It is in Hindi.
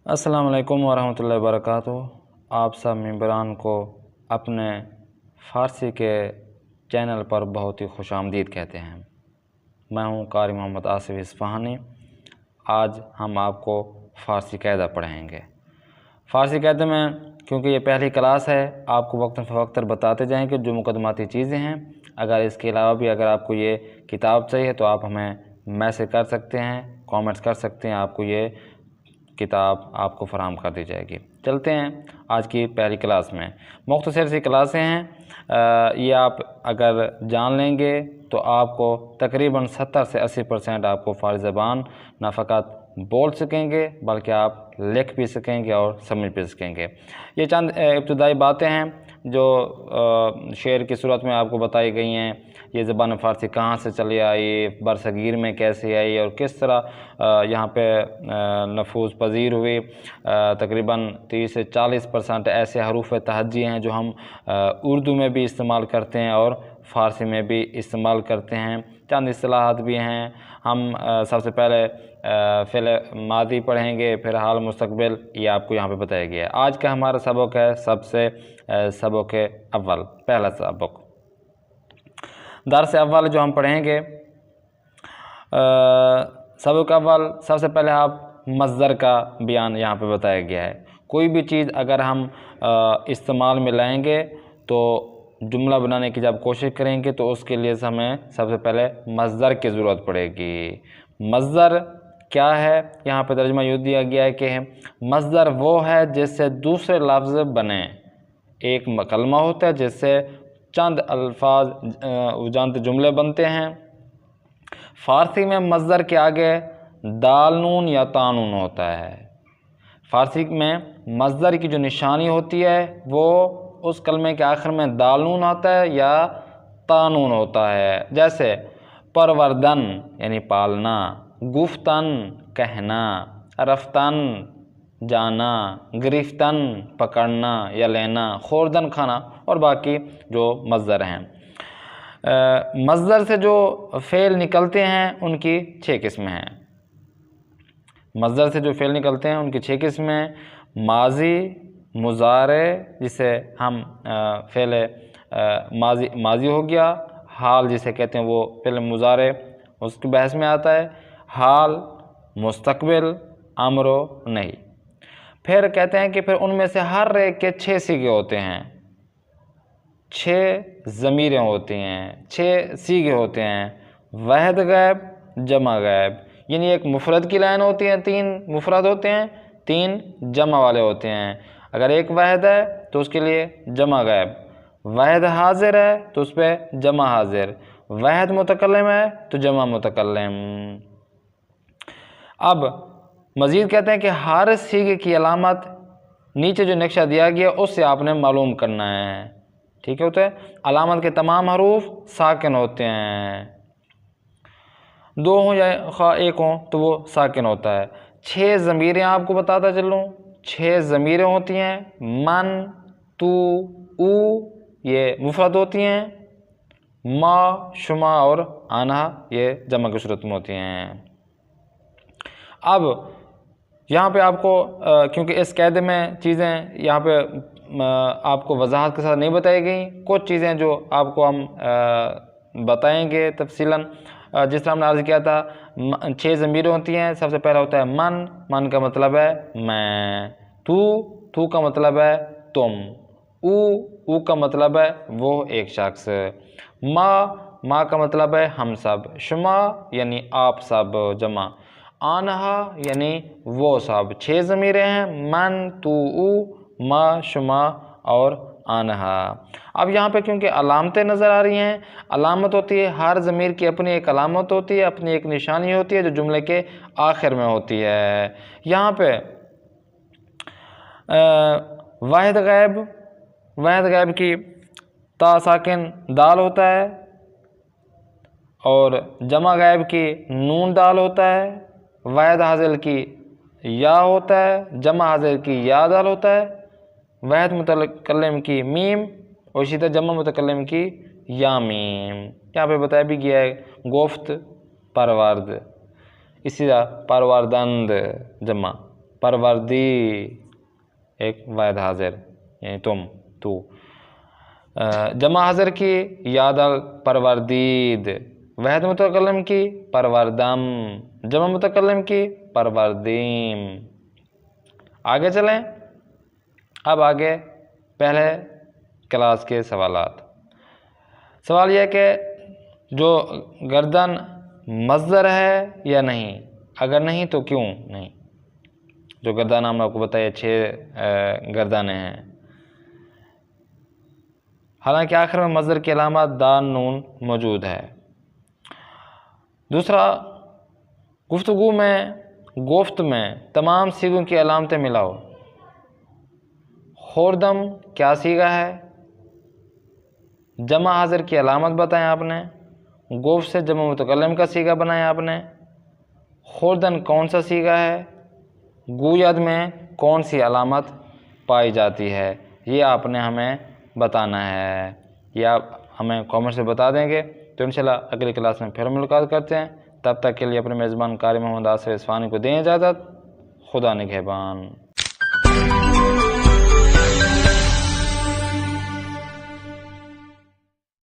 अस्सलाम वालेकुम वरहमतुल्लाहि वबरकातुहू। आप सब मेंबरान को अपने फ़ारसी के चैनल पर बहुत ही खुशामदीद कहते हैं। मैं हूं कारी मोहम्मद आसिफ इस्फ़हानी। आज हम आपको फ़ारसी कायदा पढ़ाएंगे। फ़ारसी कायदे में क्योंकि ये पहली क्लास है, आपको वक्तन फ़वक्तन बताते जाएंगे जो मुकदमाती चीज़ें हैं। अगर इसके अलावा भी अगर आपको ये किताब चाहिए तो आप हमें मैसेज कर सकते हैं, कमेंट्स कर सकते हैं, आपको ये किताब आपको फराहम कर दी जाएगी। चलते हैं आज की पहली क्लास में। मुख्तसर सी क्लासें हैं, ये आप अगर जान लेंगे तो आपको तकरीबन 70 से 80% आपको फ़ारसी ज़बान न फ़क़त बोल सकेंगे बल्कि आप लिख भी सकेंगे और समझ भी सकेंगे। ये चंद इब्तदाई बातें हैं जो शेर की सूरत में आपको बताई गई हैं। ये ज़बान फ़ारसी कहाँ से चली आई, बरसगीर में कैसे आई और किस तरह यहाँ पे नफूज़ पजीर हुई। तकरीबन 30 से 40% ऐसे हरूफ तहज्जी हैं जो हम उर्दू में भी इस्तेमाल करते हैं और फ़ारसी में भी इस्तेमाल करते हैं। चंद इस्तिलाहात भी हैं। हम सबसे पहले फ़िल मादी पढ़ेंगे, फिर हाल मुस्तक़बिल, ये आपको यहाँ पे बताया गया है। आज का हमारा सबक है सबक अव्वल, पहला सबक। दर्स अव्वल जो हम पढ़ेंगे, सबक अव्वल सबसे पहले आप मज़दर का बयान यहाँ पे बताया गया है। कोई भी चीज़ अगर हम इस्तेमाल में लाएंगे तो जुमला बनाने की जब कोशिश करेंगे तो उसके लिए हमें सबसे पहले मज़दर की ज़रूरत पड़ेगी। मज़दर क्या है, यहाँ पे तर्जुमा यूँ दिया गया है कि मज़दर वो है जिससे दूसरे लफ्ज़ बने। एक कलमा होता है जिससे चंद अल्फाज चंद जुमले बनते हैं। फ़ारसी में मज़दर के आगे दाल नून या तानून होता है। फ़ारसी में मज़दर की जो निशानी होती है वो उस कलमे के आखिर में दाल नून आता है या तानून होता है। जैसे परवरदन यानी पालना, गुफ्तन कहना, रफ्तन जाना, गिरफ्तन पकड़ना या लेना, खोरदन खाना और बाकी जो मज़दर हैं। मज़दर से जो फ़ेल निकलते हैं उनकी 6 किस्में हैं। मज़दर से जो फ़ेल निकलते हैं उनकी 6 किस्में हैं। माजी, मुज़ारे जिसे हम फ़ेल माजी हो गया, हाल जिसे कहते हैं वो फ़ेल मुज़ारे उसकी बहस में आता है, हाल, मुस्तक़बिल, अम्र नहीं। फिर कहते हैं कि फिर उनमें से हर एक के 6 सीगे होते हैं, 6 ज़मीरें होती हैं, 6 सीगे होते हैं। वाहिद गैब, जमा गैब, यानी एक मुफ़रद की लाइन होती है, 3 मुफ़रद होते हैं, 3 जमा वाले होते हैं। अगर एक वाहिद है तो उसके लिए जमा गैब, वाहिद हाजिर है तो उस पर जमा हाजिर, वाहिद मुतकल्लिम है तो जमा मुतकल्लिम। अब मज़ीद कहते हैं कि हर सीगे की अलामत नीचे जो नक्शा दिया गया उससे आपने मालूम करना है। ठीक है, होता है अलामत के तमाम हरूफ साकिन होते हैं, 2 हों या एक हों तो वो साकिन होता है। 6 ज़मीरें आपको बताता चलूँ, 6 ज़मीरें होती हैं। मन, तू, ऊ ये मुफ़रद होती हैं, मा, शुमा और आना ये जमा की सूरत में होती हैं। अब यहाँ पे आपको क्योंकि इस कायदे में चीज़ें यहाँ पे आपको वजाहत के साथ नहीं बताई गई, कुछ चीज़ें जो आपको हम बताएंगे तफसीलन। जिस तरह हमने अर्ज़ किया था 6 ज़मीरें होती हैं। सबसे पहला होता है मन, मन का मतलब है मैं, तू का मतलब है तुम, ऊ का मतलब है वो एक शख्स, माँ का मतलब है हम सब, शुमा यानी आप सब जमा, आनहा यानी वो सब। 6 ज़मीरें हैं, मन, तू, ऊ, मा, शुमा और आनहा। अब यहाँ पे क्योंकि अलामतें नज़र आ रही हैं, अलामत होती है हर ज़मीर की अपनी एक अलामत होती है, अपनी एक निशानी होती है जो जुमले के आखिर में होती है। यहाँ पे वाहिद गैब की ता साकिन दाल होता है और जमा गैब की नून दाल होता है। वाहिद हाजिर की या होता है, जमा हाजिर की या दाल होता है। वाहिद मुतकल्लिम की मीम और इसी तरह जमा मुतकल्लिम की या मीम। यहाँ पे बताया भी गया है गुफ्त, परवर्द, इसी तरह परवरदंद जमा। परवरदी एक वाहिद हाजिर यानी तुम, तू। जमा हाजिर की याद अल परवरदीद, वाहिद मुतकल्लिम की परवरदम, जमा मुतकल्लिम की परवरदीम। आगे चलें, अब आगे पहले क्लास के सवालात। सवाल यह कि जो गर्दन मज़दर है या नहीं, अगर नहीं तो क्यों नहीं। जो गर्दान हमने आपको बताया 6 गर्दानें हैं, हालांकि आखिर में मज़दर की अलामत दाल नून मौजूद है। दूसरा, गुफ्तगू में गोफ्त में तमाम सीगों की अलामतें मिलाओ। खुर्दम क्या सीगा है, जमा हाजिर की अलामत बताएं आपने, गोफ्त से जमा मुतकल्लिम का सीगा बनाया आपने, खुर्दन कौन सा सीगा है, गुयद में कौन सी अलामत पाई जाती है, ये आपने हमें बताना है। ये आप हमें कमेंट से बता देंगे तो इंशाल्लाह अगली क्लास में फिर मुलाकात करते हैं। तब तक के लिए अपने मेज़बान कारी मोहम्मद आसिफ इस्फानी को दें इजाज़त। खुदा निगहबान।